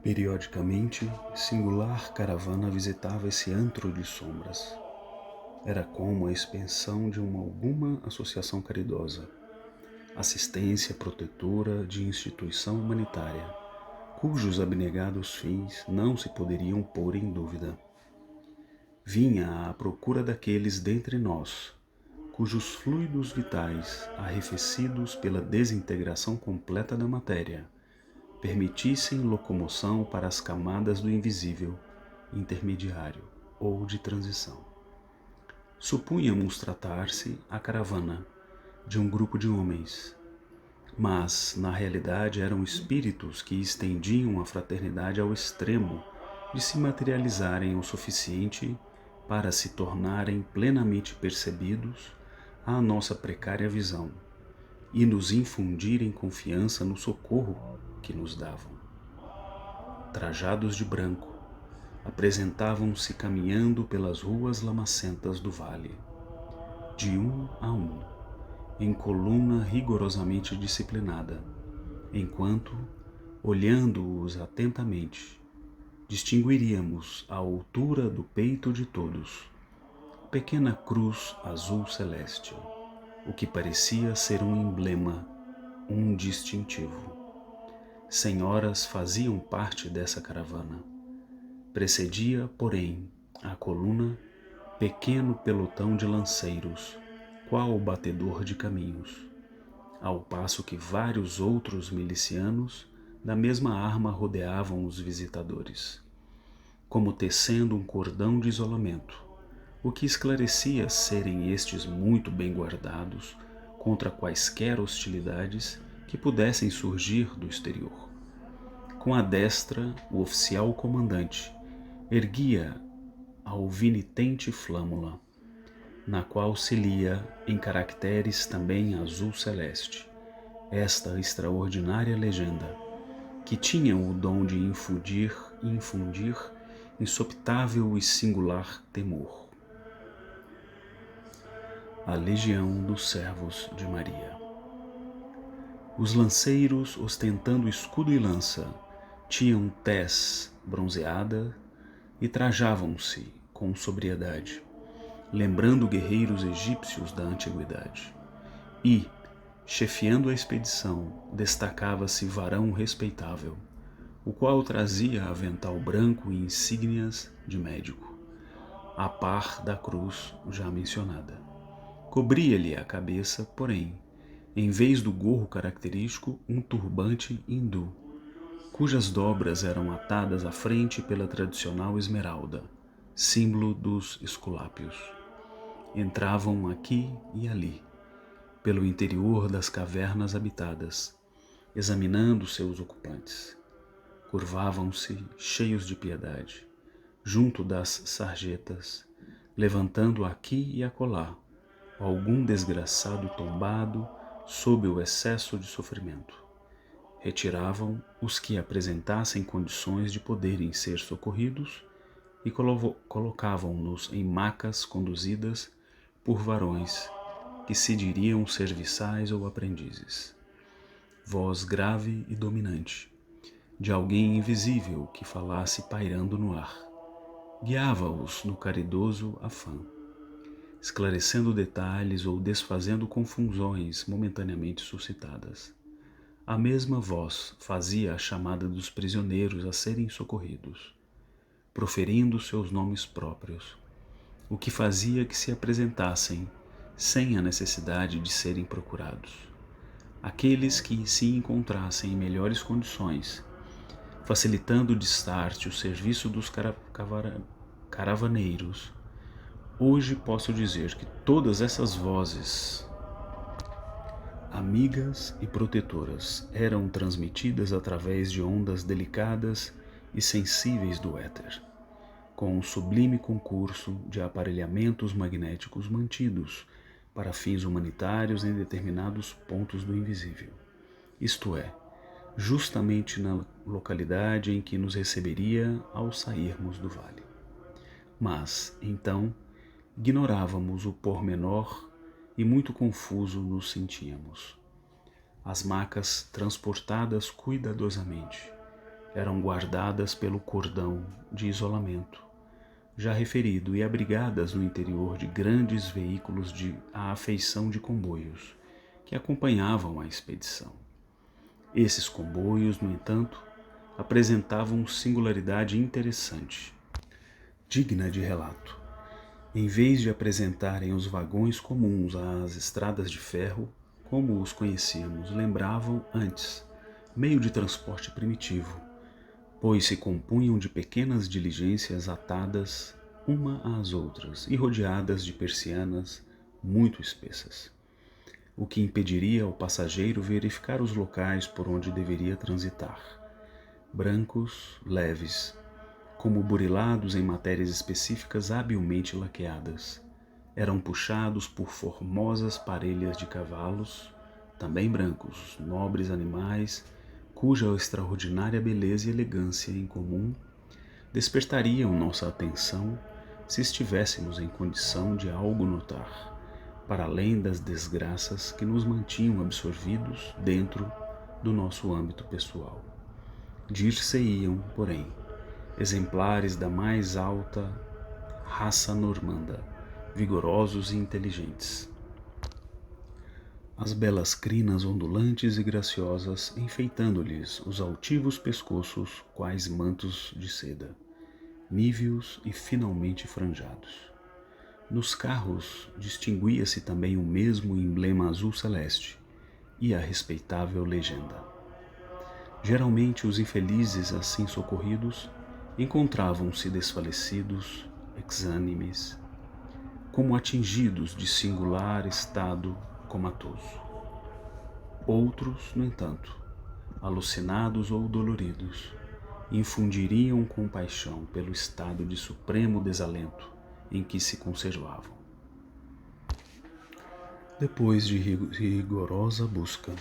Periodicamente, singular caravana visitava esse antro de sombras. Era como a expensão de alguma associação caridosa, assistência protetora de instituição humanitária, cujos abnegados fins não se poderiam pôr em dúvida. Vinha à procura daqueles dentre nós, cujos fluidos vitais, arrefecidos pela desintegração completa da matéria, permitissem locomoção para as camadas do invisível, intermediário ou de transição. Supunhamos tratar-se a caravana de um grupo de homens, mas na realidade eram espíritos que estendiam a fraternidade ao extremo de se materializarem o suficiente para se tornarem plenamente percebidos à nossa precária visão e nos infundirem confiança no socorro que nos davam. Trajados de branco, apresentavam-se caminhando pelas ruas lamacentas do vale, de um a um, em coluna rigorosamente disciplinada, enquanto, olhando-os atentamente, distinguiríamos à altura do peito de todos pequena cruz azul celeste, o que parecia ser um emblema, um distintivo. Senhoras faziam parte dessa caravana. Precedia, porém, a coluna pequeno pelotão de lanceiros, qual batedor de caminhos, ao passo que vários outros milicianos da mesma arma rodeavam os visitadores, como tecendo um cordão de isolamento, o que esclarecia serem estes muito bem guardados contra quaisquer hostilidades que pudessem surgir do exterior. Com a destra, o oficial comandante erguia a alvinitente flâmula, na qual se lia, em caracteres também azul celeste, esta extraordinária legenda, que tinha o dom de infundir insopitável e singular temor. A Legião dos Servos de Maria. Os lanceiros, ostentando escudo e lança, tinham tez bronzeada e trajavam-se com sobriedade, lembrando guerreiros egípcios da antiguidade. E, chefiando a expedição, destacava-se varão respeitável, o qual trazia avental branco e insígnias de médico, a par da cruz já mencionada. Cobria-lhe a cabeça, porém, em vez do gorro característico, um turbante hindu, cujas dobras eram atadas à frente pela tradicional esmeralda, símbolo dos esculápios. Entravam aqui e ali, pelo interior das cavernas habitadas, examinando seus ocupantes. Curvavam-se, cheios de piedade, junto das sarjetas, levantando aqui e acolá algum desgraçado tombado sob o excesso de sofrimento. Retiravam os que apresentassem condições de poderem ser socorridos e colocavam-nos em macas conduzidas por varões que se diriam serviçais ou aprendizes. Voz grave e dominante, de alguém invisível que falasse pairando no ar, guiava-os no caridoso afã, esclarecendo detalhes ou desfazendo confusões momentaneamente suscitadas. A mesma voz fazia a chamada dos prisioneiros a serem socorridos, proferindo seus nomes próprios, o que fazia que se apresentassem sem a necessidade de serem procurados. Aqueles que se encontrassem em melhores condições, facilitando de start o serviço dos caravaneiros. Hoje posso dizer que todas essas vozes, amigas e protetoras, eram transmitidas através de ondas delicadas e sensíveis do éter, com um sublime concurso de aparelhamentos magnéticos mantidos para fins humanitários em determinados pontos do invisível, isto é, justamente na localidade em que nos receberia ao sairmos do vale. Mas, então, ignorávamos o pormenor e muito confuso nos sentíamos. As macas transportadas cuidadosamente, Eram guardadas pelo cordão de isolamento, já referido, e abrigadas no interior de grandes veículos à afeição de comboios, que acompanhavam a expedição. Esses comboios, no entanto, apresentavam singularidade interessante, digna de relato. Em vez de apresentarem os vagões comuns às estradas de ferro, como os conhecíamos, lembravam, antes, meio de transporte primitivo, pois se compunham de pequenas diligências atadas uma às outras e rodeadas de persianas muito espessas, o que impediria ao passageiro verificar os locais por onde deveria transitar. Brancos, leves, como burilados em matérias específicas habilmente laqueadas. Eram puxados por formosas parelhas de cavalos, também brancos, nobres animais, cuja extraordinária beleza e elegância em comum despertariam nossa atenção se estivéssemos em condição de algo notar, para além das desgraças que nos mantinham absorvidos dentro do nosso âmbito pessoal. Dir-se-iam, porém, exemplares da mais alta raça normanda, vigorosos e inteligentes. As belas crinas ondulantes e graciosas enfeitando-lhes os altivos pescoços quais mantos de seda, níveos e finalmente franjados. Nos carros distinguia-se também o mesmo emblema azul celeste e a respeitável legenda. Geralmente os infelizes assim socorridos encontravam-se desfalecidos, exânimes, como atingidos de singular estado comatoso. Outros, no entanto, alucinados ou doloridos, infundiriam compaixão pelo estado de supremo desalento em que se conservavam. Depois de rigorosa busca,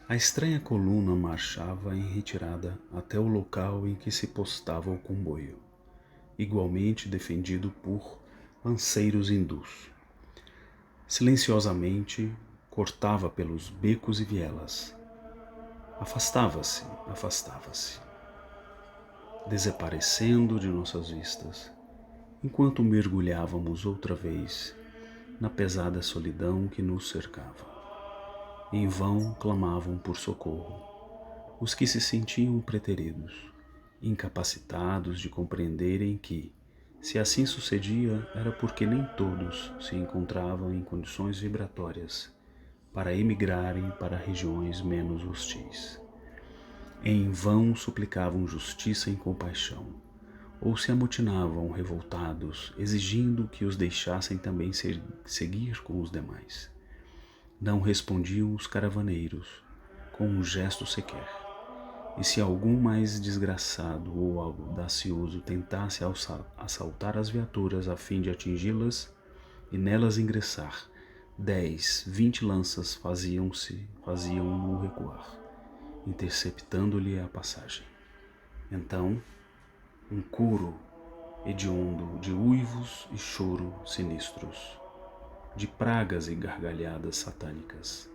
a estranha coluna marchava em retirada até o local em que se postava o comboio, igualmente defendido por lanceiros hindus. Silenciosamente cortava pelos becos e vielas. Afastava-se, desaparecendo de nossas vistas, enquanto mergulhávamos outra vez na pesada solidão que nos cercava. Em vão clamavam por socorro os que se sentiam preteridos, incapacitados de compreenderem que, se assim sucedia, era porque nem todos se encontravam em condições vibratórias para emigrarem para regiões menos hostis. Em vão suplicavam justiça e compaixão, ou se amotinavam revoltados, exigindo que os deixassem também seguir com os demais. Não respondiam os caravaneiros, com um gesto sequer. E se algum mais desgraçado ou audacioso tentasse assaltar as viaturas a fim de atingi-las e nelas ingressar, 10, 20 lanças faziam-no recuar, interceptando-lhe a passagem. Então, um coro hediondo de uivos e choro sinistros, de pragas e gargalhadas satânicas,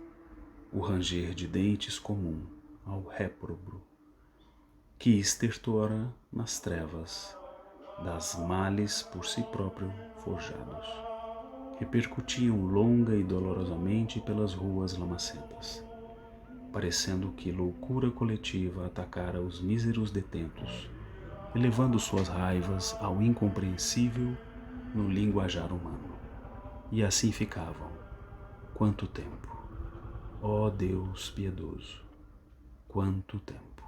o ranger de dentes comum ao réprobo, que estertora nas trevas das males por si próprio forjados, repercutiam longa e dolorosamente pelas ruas lamacentas, parecendo que loucura coletiva atacara os míseros detentos, elevando suas raivas ao incompreensível no linguajar humano. E assim ficavam. Quanto tempo! Ó Deus piedoso! Quanto tempo!